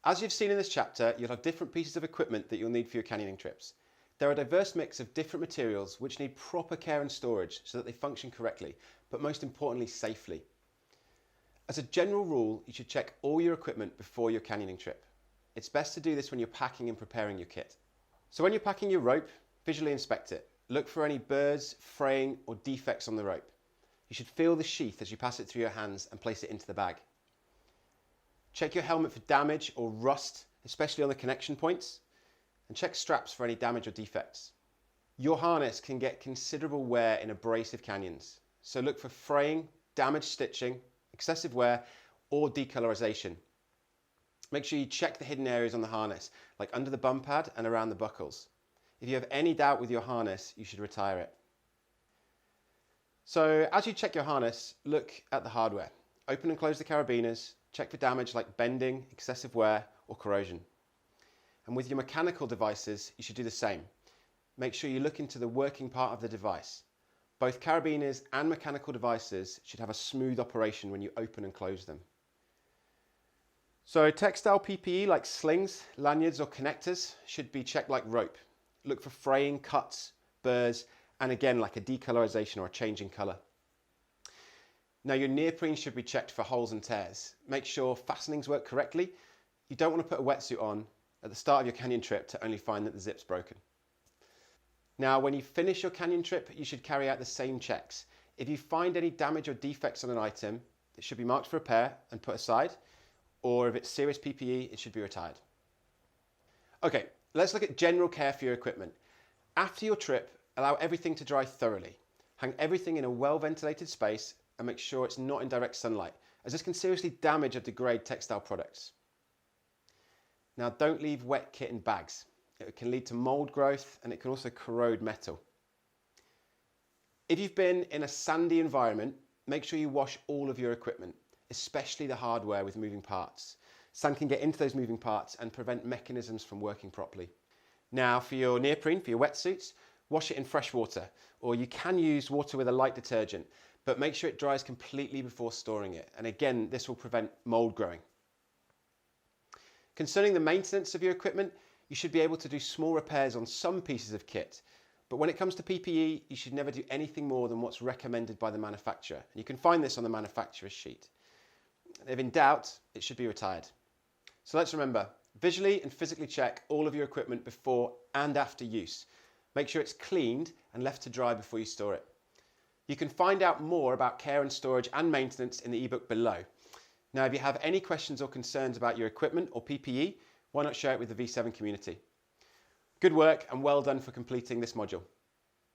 As you've seen in this chapter, you'll have different pieces of equipment that you'll need for your canyoning trips. There are a diverse mix of different materials which need proper care and storage so that they function correctly, but most importantly, safely. As a general rule, you should check all your equipment before your canyoning trip. It's best to do this when you're packing and preparing your kit. So when you're packing your rope, visually inspect it. Look for any burrs, fraying or defects on the rope. You should feel the sheath as you pass it through your hands and place it into the bag. Check your helmet for damage or rust, especially on the connection points, and check straps for any damage or defects. Your harness can get considerable wear in abrasive canyons, so look for fraying, damaged stitching, excessive wear, or decolorization. Make sure you check the hidden areas on the harness, like under the bum pad and around the buckles. If you have any doubt with your harness, you should retire it. So as you check your harness, look at the hardware. Open and close the carabiners, check for damage like bending, excessive wear, or corrosion. And with your mechanical devices, you should do the same. Make sure you look into the working part of the device. Both carabiners and mechanical devices should have a smooth operation when you open and close them. So textile PPE like slings, lanyards or connectors should be checked like rope. Look for fraying, cuts, burrs, and again like a decolorization or a change in colour. Now your neoprene should be checked for holes and tears. Make sure fastenings work correctly. You don't want to put a wetsuit on at the start of your canyon trip to only find that the zip's broken. Now when you finish your canyon trip, you should carry out the same checks. If you find any damage or defects on an item, it should be marked for repair and put aside, or if it's serious PPE, it should be retired. Okay, let's look at general care for your equipment. After your trip, allow everything to dry thoroughly. Hang everything in a well-ventilated space and make sure it's not in direct sunlight, as this can seriously damage or degrade textile products. Now don't leave wet kit in bags. It can lead to mold growth and it can also corrode metal. If you've been in a sandy environment, make sure you wash all of your equipment, especially the hardware with moving parts. Sand can get into those moving parts and prevent mechanisms from working properly. Now for your neoprene, for your wetsuits, wash it in fresh water, or you can use water with a light detergent, but make sure it dries completely before storing it. And again, this will prevent mold growing. Concerning the maintenance of your equipment, you should be able to do small repairs on some pieces of kit. But when it comes to PPE, you should never do anything more than what's recommended by the manufacturer. And you can find this on the manufacturer's sheet. If in doubt, it should be retired. So let's remember, visually and physically check all of your equipment before and after use. Make sure it's cleaned and left to dry before you store it. You can find out more about care and storage and maintenance in the ebook below. Now, if you have any questions or concerns about your equipment or PPE, why not share it with the V7 community? Good work and well done for completing this module.